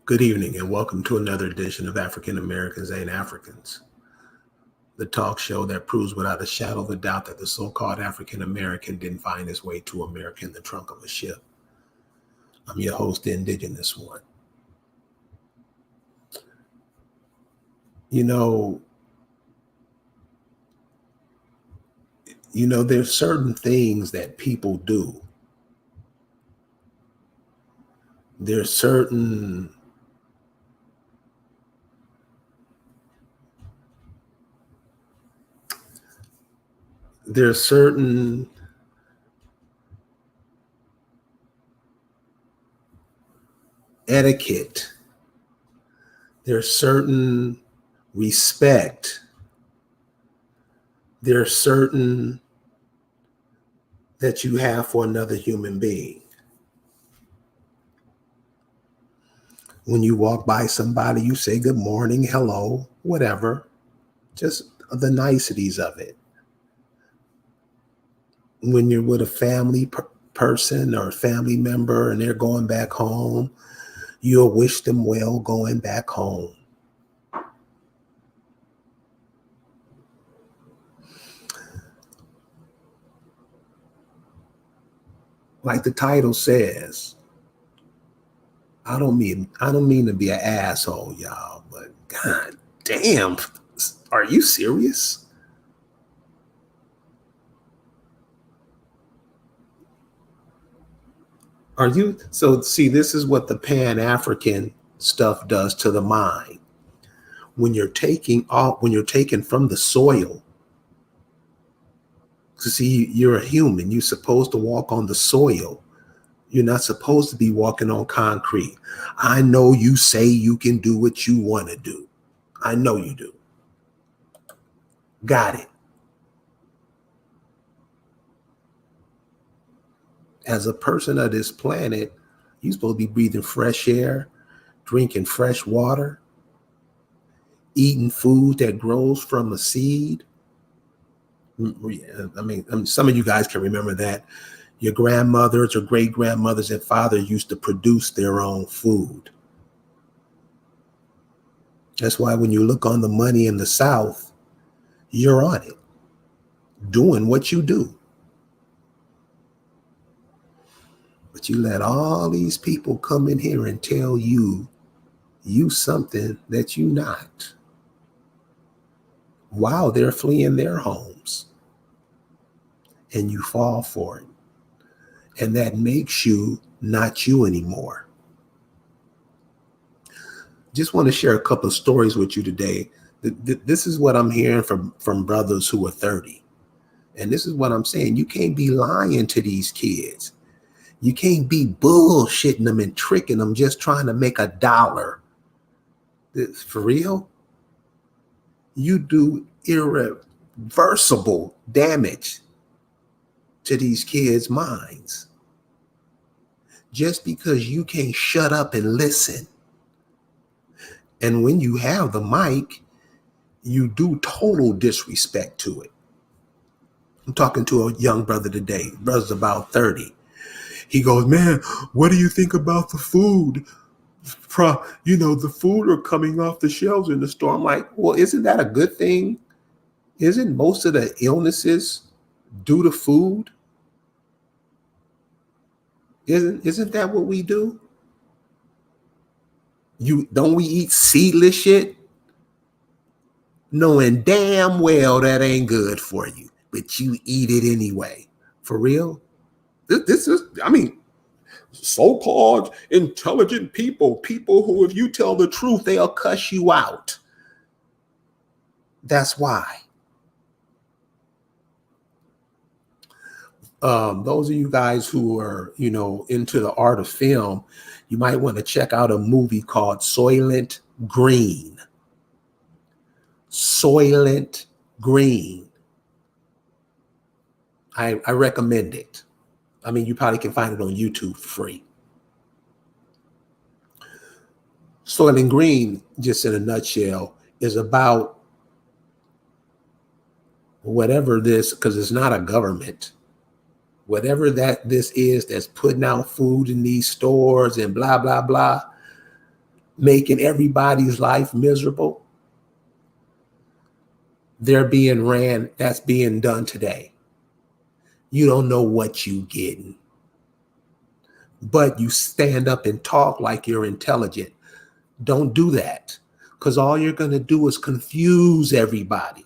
Good evening, and welcome to another edition of African Americans Ain't Africans, the talk show that proves without a shadow of a doubt that the so called African American didn't find his way to America in the trunk of a ship. I'm your host, the Indigenous One. You know, there's certain things that people do. There's certain there's certain etiquette, there's certain respect, there's certain that you have for another human being. When you walk by somebody, you say good morning, hello, whatever, just the niceties of it. When you're with a family person or a family member and they're going back home, you'll wish them well going back home. Like the title says, I don't mean to be an asshole, y'all, but god damn, are you serious? Are you? So see, this is what the Pan-African stuff does to the mind. When you're taking from the soil, to see, you're a human, you're supposed to walk on the soil. You're not supposed to be walking on concrete. I know you say you can do what you want to do. I know you do. Got it. As a person of this planet, you're supposed to be breathing fresh air, drinking fresh water, eating food that grows from a seed. I mean, some of you guys can remember that. Your grandmothers or great grandmothers and fathers used to produce their own food. That's why when you look on the money in the South, you're on it, doing what you do. But you let all these people come in here and tell you something that you not, while they're fleeing their homes, and you fall for it. And that makes you not you anymore. Just want to share a couple of stories with you today. This is what I'm hearing from brothers who are 30. And this is what I'm saying. You can't be lying to these kids. You can't be bullshitting them and tricking them just trying to make $1. For real? You do irreversible damage to these kids' minds. Just because you can't shut up and listen. And when you have the mic, you do total disrespect to it. I'm talking to a young brother today. Brother's about 30. He goes, man, what do you think about the food? The food are coming off the shelves in the store. I'm like, well, isn't that a good thing? Isn't most of the illnesses due to food? Isn't that what we do? Don't we eat seedless shit? Knowing damn well that ain't good for you, but you eat it anyway. For real? This is, so-called intelligent people who, if you tell the truth, they'll cuss you out. That's why. Those of you guys who are, into the art of film, you might want to check out a movie called Soylent Green. Soylent Green. I recommend it. I mean, you probably can find it on YouTube for free. Soylent Green, just in a nutshell, is about whatever this, because it's not a government, whatever this is that's putting out food in these stores and blah, blah, blah. making everybody's life miserable. They're being ran. That's being done today. You don't know what you getting, but you stand up and talk like you're intelligent. Don't do that, because all you're going to do is confuse everybody.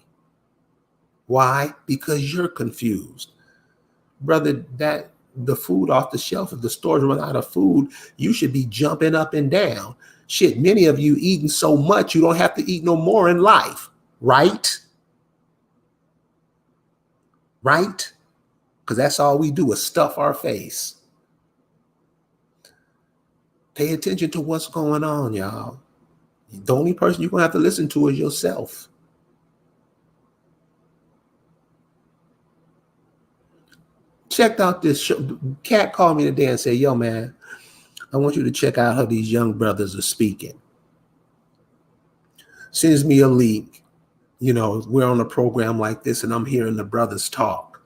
Why? Because you're confused. Brother, that the food off the shelf, if the stores run out of food, you should be jumping up and down. Shit, many of you eating so much you don't have to eat no more in life, right? Right? Because that's all we do is stuff our face. Pay attention to what's going on, y'all. The only person you're going to have to listen to is yourself. Checked out this show. Cat called me today and said, yo, man, I want you to check out how these young brothers are speaking. Sends me a link. You know, we're on a program like this and I'm hearing the brothers talk.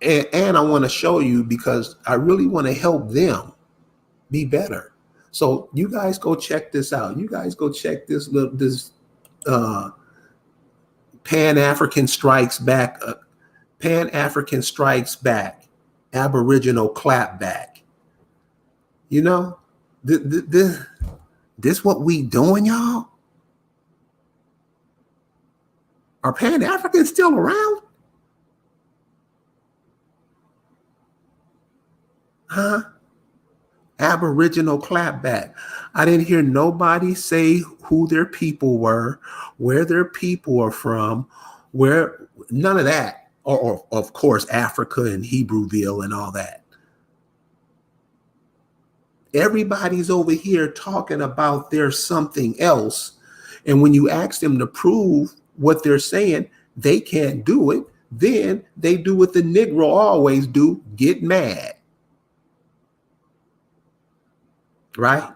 And I want to show you because I really want to help them be better. So you guys go check this out. You guys go check this Pan-African Strikes Back, Pan-African Strikes Back, Aboriginal Clapback. You know, this what we doing, y'all? Are Pan-Africans still around? Huh? Aboriginal Clapback. I didn't hear nobody say who their people were, where their people are from, where, none of that. Or of course, Africa and Hebrewville and all that. Everybody's over here talking about there's something else. And when you ask them to prove what they're saying, they can't do it. Then they do what the Negro always do, get mad. Right?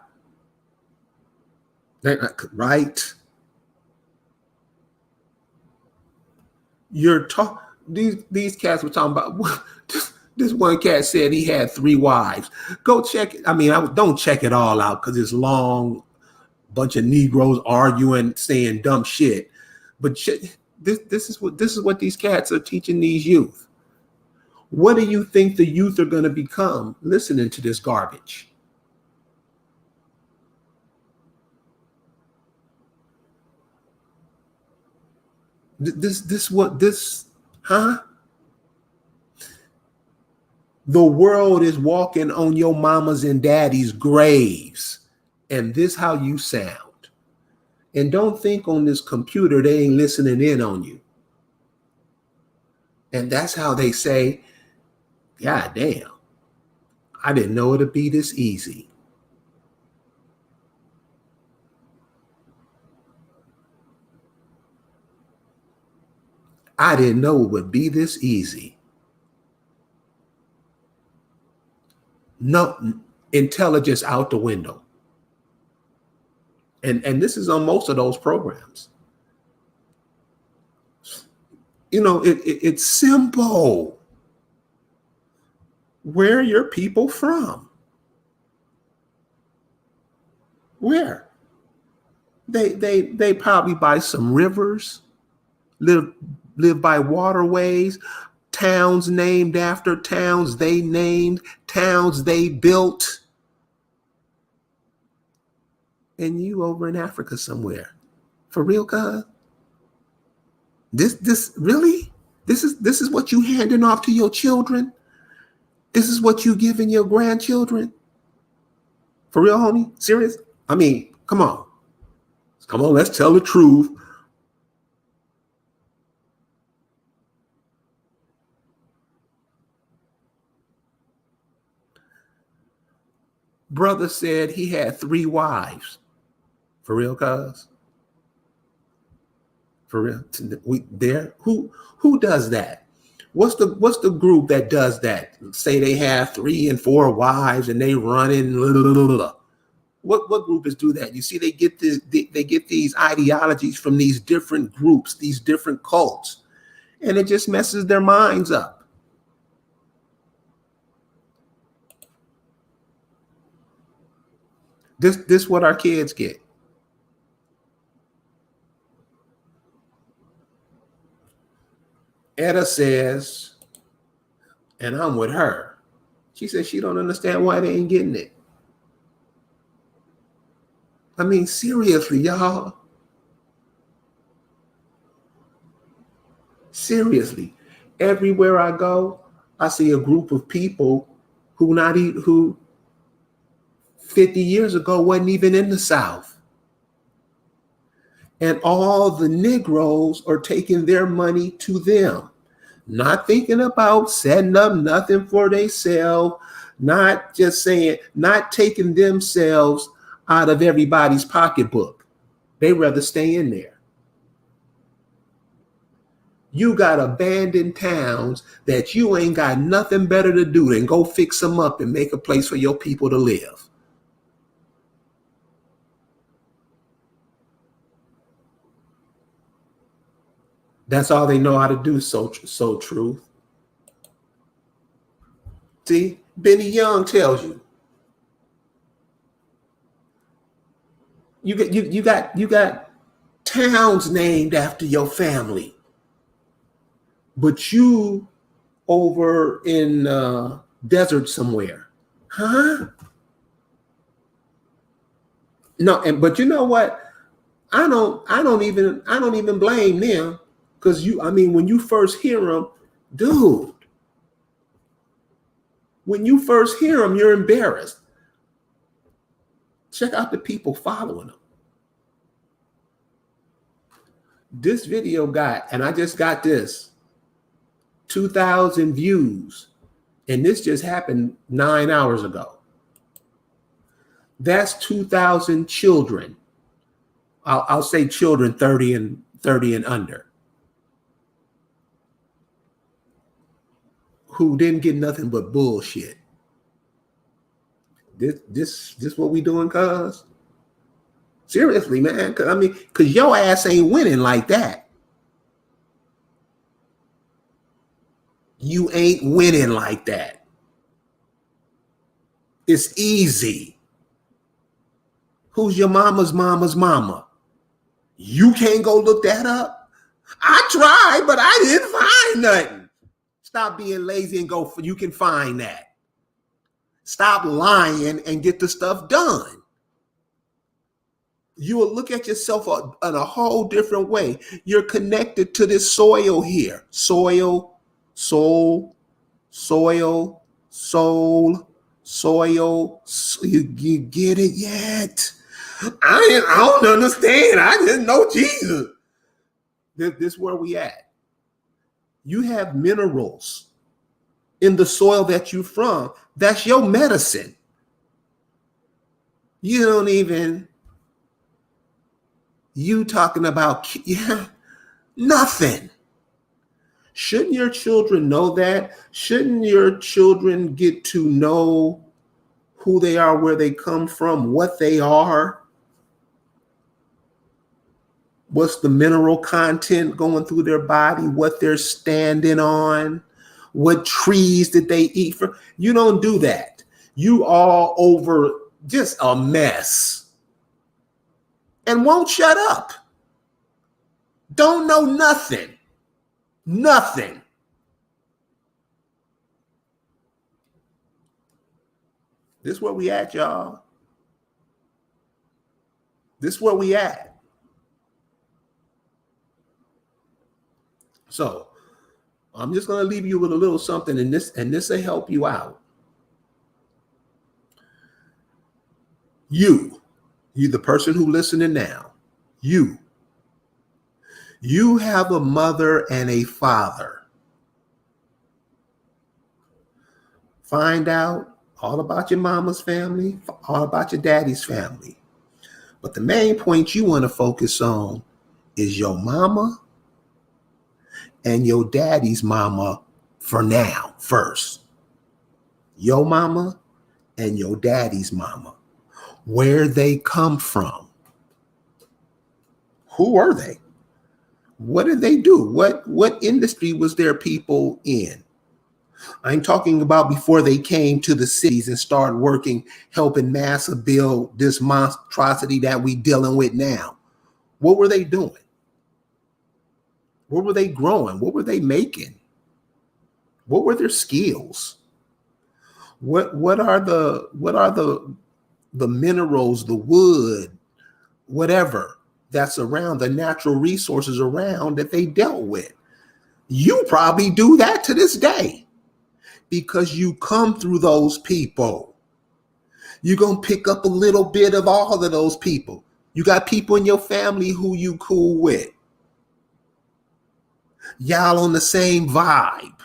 Right? You're talking, these cats were talking about, this one cat said he had 3 wives. Go check it. I mean, don't check it all out because it's long, bunch of Negroes arguing, saying dumb shit. But this is what these cats are teaching these youth. What do you think the youth are going to become listening to this garbage? Huh? The world is walking on your mamas and daddy's graves. And this how you sound. And don't think on this computer they ain't listening in on you. And that's how they say, God damn, I didn't know it'd be this easy. I didn't know it would be this easy. No, intelligence out the window. And this is on most of those programs. You know, it's simple. Where are your people from? Where? They probably by some rivers, live by waterways, towns named after towns they named, towns they built. And you over in Africa somewhere. For real, cuz? This really? This is what you handing off to your children? This is what you giving your grandchildren? For real, homie? Serious? I mean, come on. Come on, let's tell the truth. Brother said he had 3 wives. For real, cuz? For real? Who does that? What's the group that does that? Say they have 3 and 4 wives and they running. What groups do that? You see, they get these ideologies from these different groups, these different cults, and it just messes their minds up. This what our kids get. Etta says, and I'm with her. She says she don't understand why they ain't getting it. I mean, seriously, y'all. Seriously. Everywhere I go, I see a group of people who 50 years ago wasn't even in the South. And all the Negroes are taking their money to them, not thinking about setting up nothing for themselves, not just saying, not taking themselves out of everybody's pocketbook. They rather stay in there. You got abandoned towns that you ain't got nothing better to do than go fix them up and make a place for your people to live. That's all they know how to do. So truth. See, Benny Young tells you. You got towns named after your family, but you over in desert somewhere, huh? No, but you know what? I don't even blame them, because when you first hear them, dude, when you first hear them, you're embarrassed. Check out the people following them. This video got, and I just got this, 2,000 views, and this just happened 9 hours ago. That's 2,000 children. I'll say children 30 and under, who didn't get nothing but bullshit. This what we doing, cuz? Seriously, man. Cause your ass ain't winning like that. You ain't winning like that. It's easy. Who's your mama's mama? You can't go look that up. I tried, but I didn't find nothing. Stop being lazy and go. You can find that. Stop lying and get the stuff done. You will look at yourself in a whole different way. You're connected to this soil here. Soil, soul, soil, soul, soil. You get it yet? I don't understand. I didn't know Jesus. This is where we at. You have minerals in the soil that you're from. That's your medicine. You don't even, you talking about nothing. Shouldn't your children know that? Shouldn't your children get to know who they are, where they come from, what they are? What's the mineral content going through their body, what they're standing on, what trees did they eat from? You don't do that. You all over just a mess and won't shut up. Don't know nothing. Nothing. This is where we at, y'all. This is where we at. So I'm just going to leave you with a little something, and this will help you out. You the person who listening now, you have a mother and a father. Find out all about your mama's family, all about your daddy's family. But the main point you want to focus on is your mama and your daddy's mama for now, first. Your mama and your daddy's mama. Where they come from. Who are they? What did they do? What industry was their people in? I ain't talking about before they came to the cities and started working, helping massive build this monstrosity that we dealing with now. What were they doing? What were they growing? What were they making? What were their skills? What are the minerals, the wood, whatever that's around, the natural resources around that they dealt with? You probably do that to this day because you come through those people. You're going to pick up a little bit of all of those people. You got people in your family who you cool with. Y'all on the same vibe.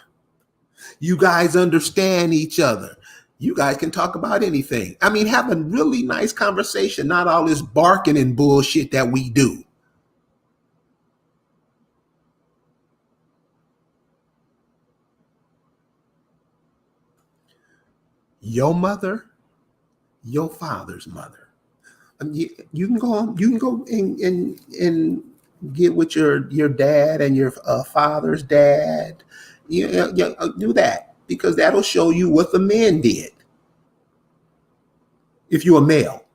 You guys understand each other. You guys can talk about anything. I mean, have a really nice conversation, not all this barking and bullshit that we do. Your mother, your father's mother. I mean, you can go on, you can go and get with your dad and your father's dad. Do that because that'll show you what the men did. If you're a male,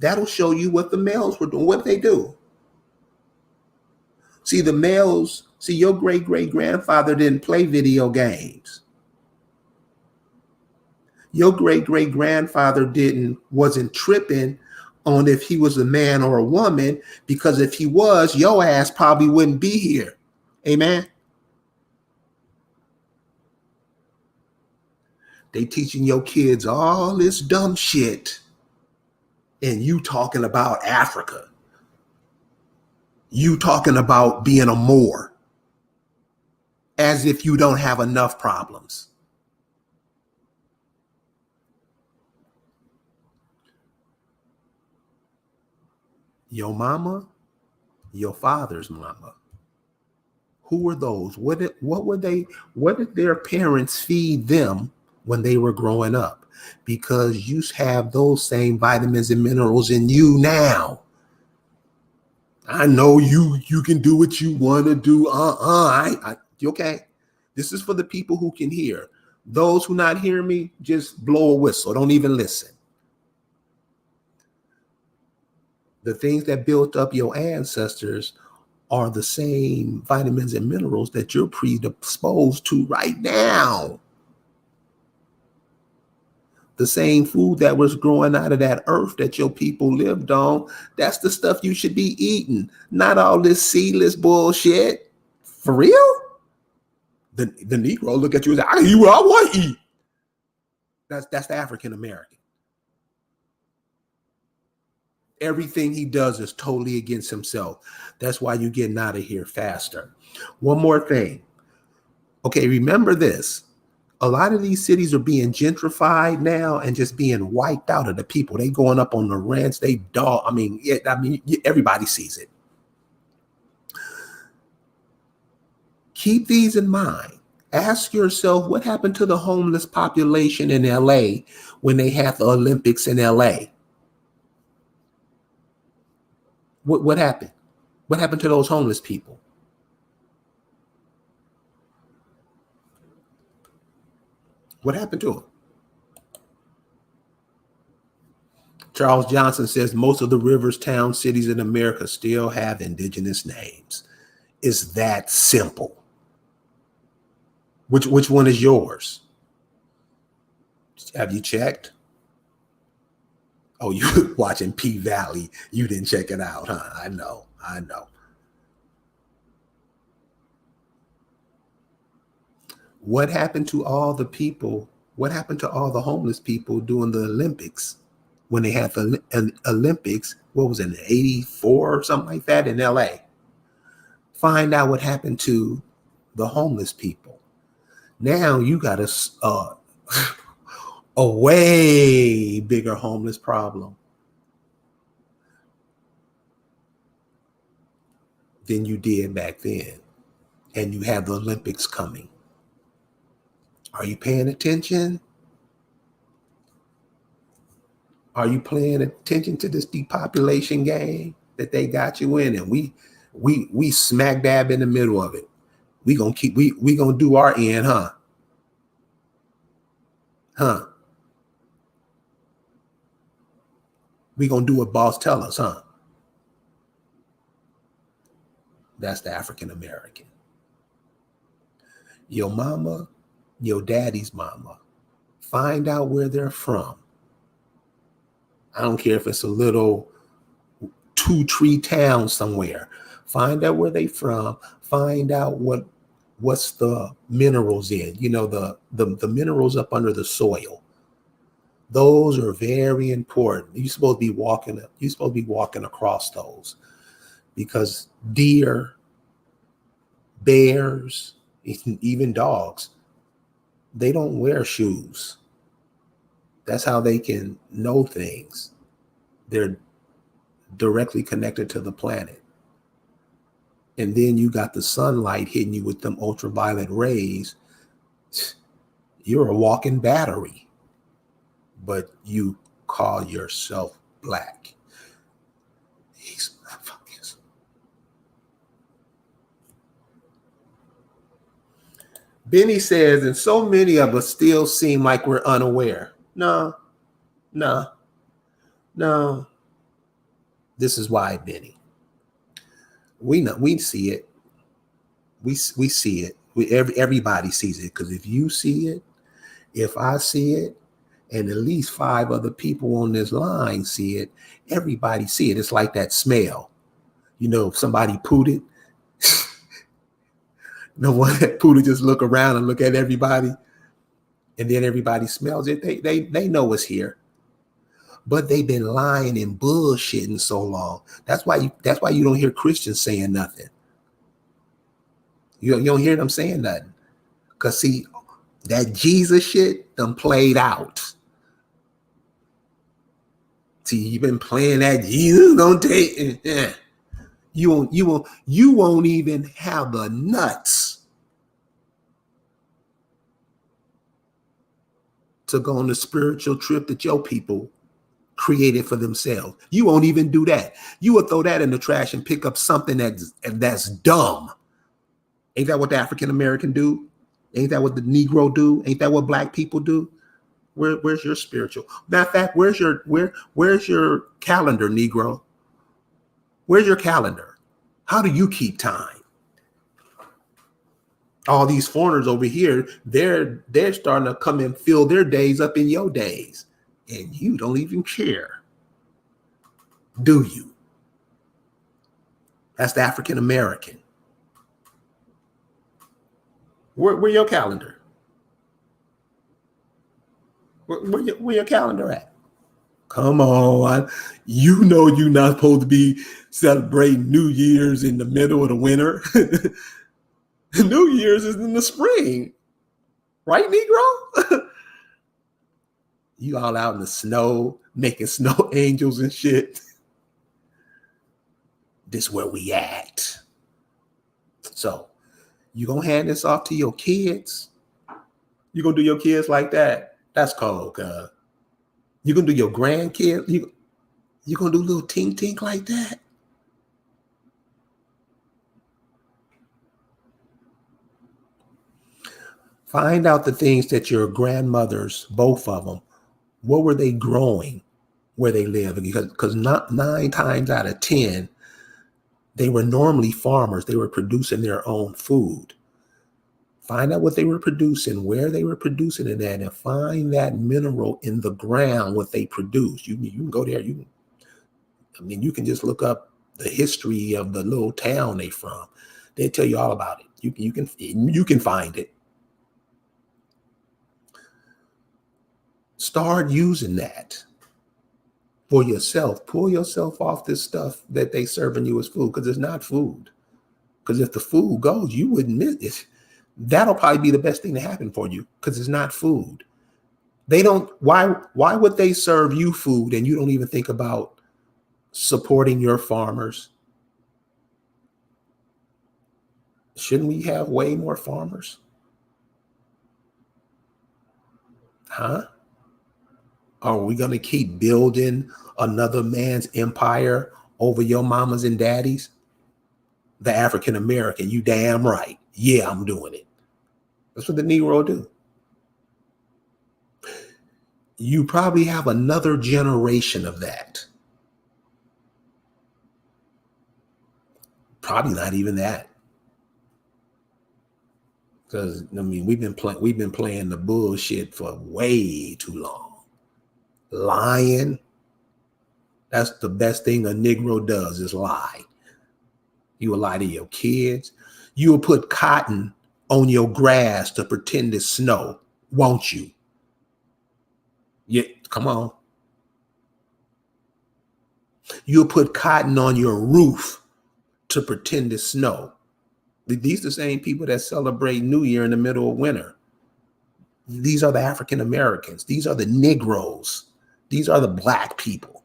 that'll show you what the males were doing. What they do. See, the males, see, your great grandfather didn't play video games. Your great grandfather wasn't tripping on if he was a man or a woman, because if he was, your ass probably wouldn't be here. Amen. They teaching your kids all this dumb shit, and you talking about Africa. You talking about being a Moor, as if you don't have enough problems. Your mama, your father's mama. Who were those? What were they? What did their parents feed them when they were growing up? Because you have those same vitamins and minerals in you now. I know you can do what you want to do. Okay. This is for the people who can hear. Those who not hear me, just blow a whistle. Don't even listen. The things that built up your ancestors are the same vitamins and minerals that you're predisposed to right now. The same food that was growing out of that earth that your people lived on, that's the stuff you should be eating, not all this seedless bullshit. For real? The Negro look at you and say, I eat what I want to eat. That's the African American. Everything he does is totally against himself. That's why you're getting out of here faster. One more thing. Okay, remember this. A lot of these cities are being gentrified now and just being wiped out of the people. They going up on the rents. Everybody sees it. Keep these in mind. Ask yourself, what happened to the homeless population in LA when they had the Olympics in LA? What happened? What happened to those homeless people? What happened to them? Charles Johnson says most of the rivers, towns, cities in America still have indigenous names. It's that simple. Which one is yours? Have you checked? Oh, you were watching P-Valley. You didn't check it out, huh? I know. What happened to all the people? What happened to all the homeless people during the Olympics when they had the Olympics? What was it, 84 or something like that in LA? Find out what happened to the homeless people. Now you got a way bigger homeless problem than you did back then. And you have the Olympics coming. Are you paying attention? Are you paying attention to this depopulation game that they got you in? And we smack dab in the middle of it. We gonna do our end, huh? Huh? We gonna do what boss tell us, huh? That's the African American. Your mama, your daddy's mama. Find out where they're from. I don't care if it's a little 2-tree town somewhere. Find out where they from. Find out what's the minerals in. You know, the minerals up under the soil. Those are very important. You're supposed to be walking across those, because deer, bears, even dogs, they don't wear shoes. That's how they can know things. They're directly connected to the planet. And then you got the sunlight hitting you with them ultraviolet rays. You're a walking battery, but you call yourself black. These motherfuckers. Benny says, and so many of us still seem like we're unaware. No. This is why, Benny. We know, we see it. We see it. Everybody sees it, because if you see it, if I see it, and at least 5 other people on this line see it, everybody see it. It's like that smell. You know, if somebody pooted, no one that pooted just look around and look at everybody, and then everybody smells it. They know it's here. But they've been lying and bullshitting so long. That's why you don't hear Christians saying nothing. You don't hear them saying nothing. Because see, that Jesus shit done played out. See, you've been playing that Jesus don't take. You won't even have the nuts to go on the spiritual trip that your people created for themselves. You won't even do that. You will throw that in the trash and pick up something that's dumb. Ain't that what the African American do? Ain't that what the Negro do? Ain't that what black people do? Where's your spiritual? Matter of fact, where's your calendar, Negro? Where's your calendar? How do you keep time? All these foreigners over here, they're starting to come and fill their days up in your days, and you don't even care, do you? That's the African American. Where your calendar? Where your calendar at? Come on. You know you're not supposed to be celebrating New Year's in the middle of the winter. New Year's is in the spring. Right, Negro? You all out in the snow, making snow angels and shit. This where we at. So you gonna hand this off to your kids? You gonna do your kids like that? That's cold, cuz. You gonna do your grandkids? You gonna do little tink like that? Find out the things that your grandmothers, both of them, what were they growing where they live? Because not 9 times out of 10, they were normally farmers. They were producing their own food. Find out what they were producing, where they were producing it at, and find that mineral in the ground, what they produce. You can go there. You can just look up the history of the little town they from. They tell you all about it. You can find it. Start using that for yourself. Pull yourself off this stuff that they serving you as food, because it's not food. Because if the food goes, you wouldn't miss it. That'll probably be the best thing to happen for you, because it's not food. They don't. Why would they serve you food and you don't even think about supporting your farmers? Shouldn't we have way more farmers? Huh? Are we going to keep building another man's empire over your mamas and daddies? The African American, you damn right. Yeah, I'm doing it. That's what the Negro do. you probably have another generation of that. Probably not even that. Because I mean, we've been playing the bullshit for way too long. Lying. That's the best thing a Negro does is lie. You will lie to your kids. You will put cotton on your grass to pretend it's snow, won't you? Yeah, come on. You'll put cotton on your roof to pretend it's snow. These are the same people that celebrate New Year in the middle of winter. These are the African Americans. These are the Negroes. These are the Black people.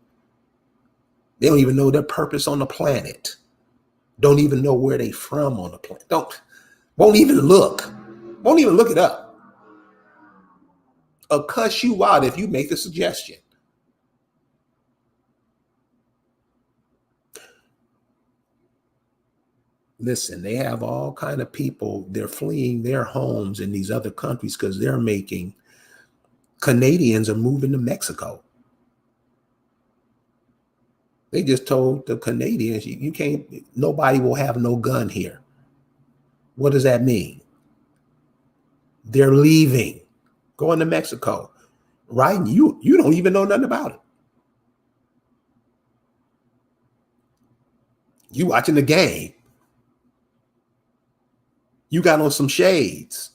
They don't even know their purpose on the planet. Don't even know where they from on the planet. Won't even look it up. Or cuss you out if you make a suggestion. Listen, they have all kind of people. They're fleeing their homes in these other countries because Canadians are moving to Mexico. They just told the Canadians, you can't, nobody will have no gun here. What does that mean? They're leaving, going to Mexico, right? And you don't even know nothing about it. You watching the game. You got on some shades.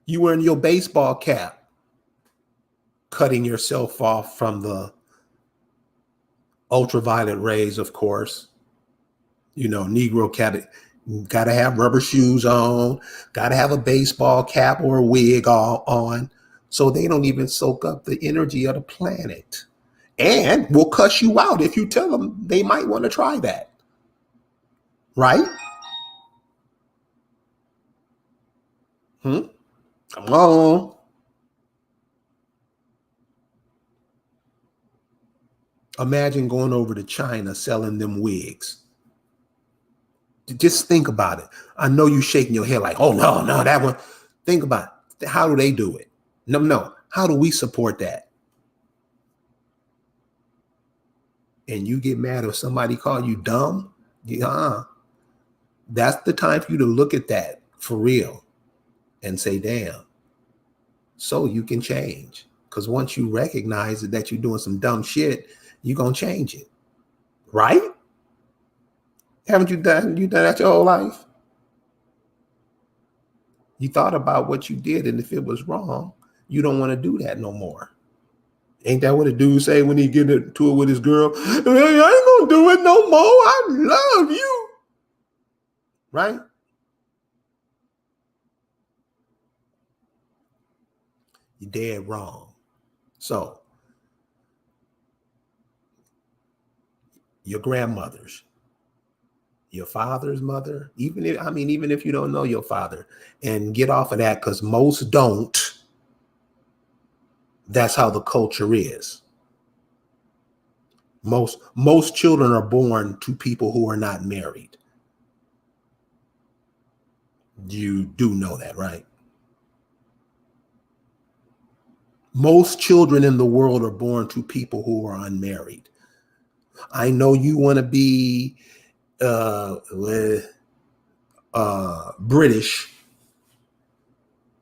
You wearing your baseball cap, cutting yourself off from the ultraviolet rays, of course. You know, Negro cat, got to have rubber shoes on, got to have a baseball cap or a wig on, so they don't even soak up the energy of the planet. And will cuss you out if you tell them they might want to try that. Right? Come on. Imagine going over to China selling them wigs. Just think about it. I know you shaking your head like, oh, no, that one. Think about it. How do they do it? No. How do we support that? And you get mad if somebody call you dumb? Yeah. That's the time for you to look at that for real and say, damn. So you can change. Because once you recognize that you're doing some dumb shit, you're going to change it. Right? Haven't you done that your whole life? You thought about what you did, and if it was wrong, you don't want to do that no more. Ain't that what a dude say when he get into it with his girl? I ain't gonna do it no more. I love you. Right? You're dead wrong. So, your grandmothers, your father's mother, even if you don't know your father, and get off of that because most don't. That's how the culture is. Most children are born to people who are not married. You do know that, right? Most children in the world are born to people who are unmarried. I know you want to be British.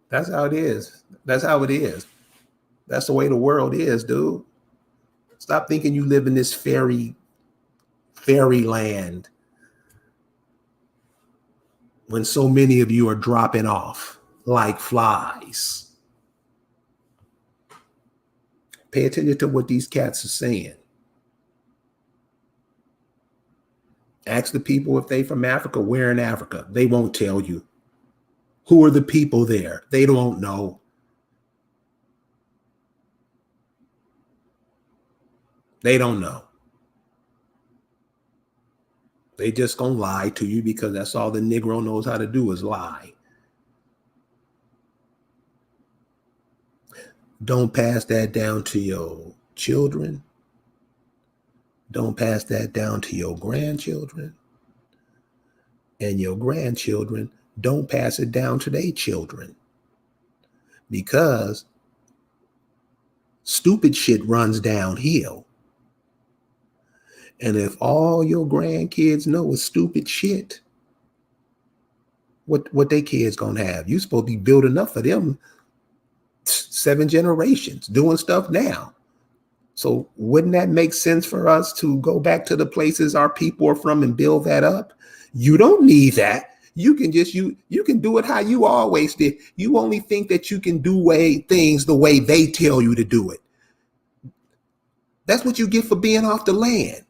That's how it is. That's how it is. That's the way the world is, dude. Stop thinking you live in this fairyland when so many of you are dropping off like flies. Pay attention to what these cats are saying. Ask the people if they from Africa, where in Africa. They won't tell you. Who are the people there? They don't know. They don't know. They just gonna lie to you because that's all the Negro knows how to do is lie. Don't pass that down to your children. Don't pass that down to your grandchildren. And your grandchildren, don't pass it down to their children. Because Stupid shit runs downhill. And if all your grandkids know is stupid shit, what they kids gonna have? You supposed to be building up for them 7 generations doing stuff now. So wouldn't that make sense for us to go back to the places our people are from and build that up? You don't need that. You can just you can do it how you always did. You only think that you can do things the way they tell you to do it. That's what you get for being off the land.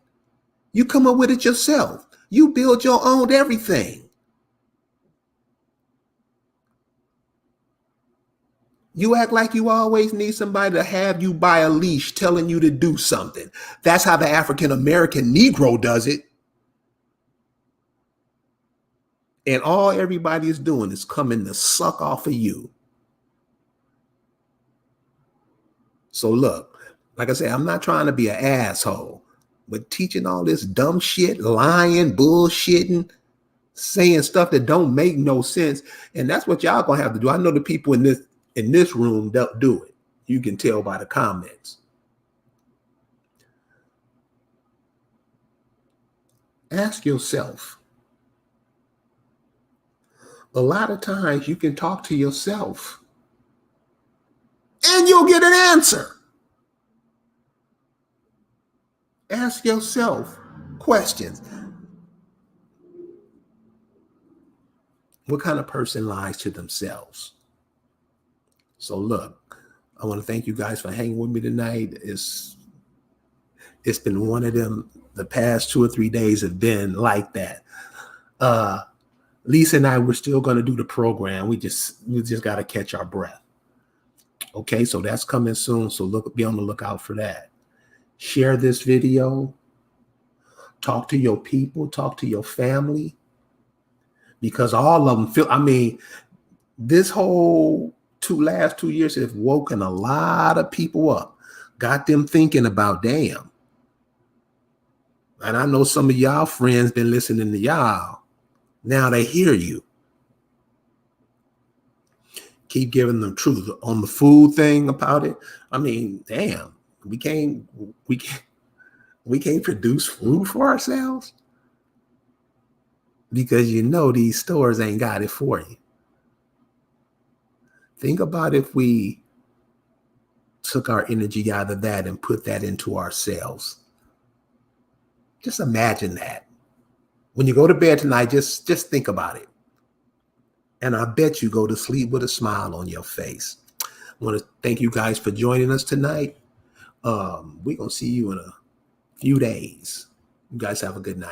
You come up with it yourself. You build your own everything. You act like you always need somebody to have you by a leash telling you to do something. That's how the African American Negro does it. And all everybody is doing is coming to suck off of you. So look, like I said, I'm not trying to be an asshole, but teaching all this dumb shit, lying, bullshitting, saying stuff that don't make no sense. And that's what y'all gonna have to do. I know the people in this room don't do it. You can tell by the comments. Ask yourself. A lot of times you can talk to yourself and you'll get an answer. Ask yourself questions. What kind of person lies to themselves? So look, I want to thank you guys for hanging with me tonight. It's been one of them. The past 2 or 3 days have been like that. Lisa and I, we're still going to do the program. We just got to catch our breath. Okay, so that's coming soon. So be on the lookout for that. Share this video. Talk to your people. Talk to your family. Because all of them feel, this whole last 2 years have woken a lot of people up. Got them thinking about, damn. And I know some of y'all friends been listening to y'all. Now they hear you. Keep giving them truth on the food thing about it. Damn, we can't produce food for ourselves because these stores ain't got it for you. Think about if we took our energy out of that and put that into ourselves. Just imagine that. When you go to bed tonight, just think about it. And I bet you go to sleep with a smile on your face. I want to thank you guys for joining us tonight. We're going to see you in a few days. You guys have a good night.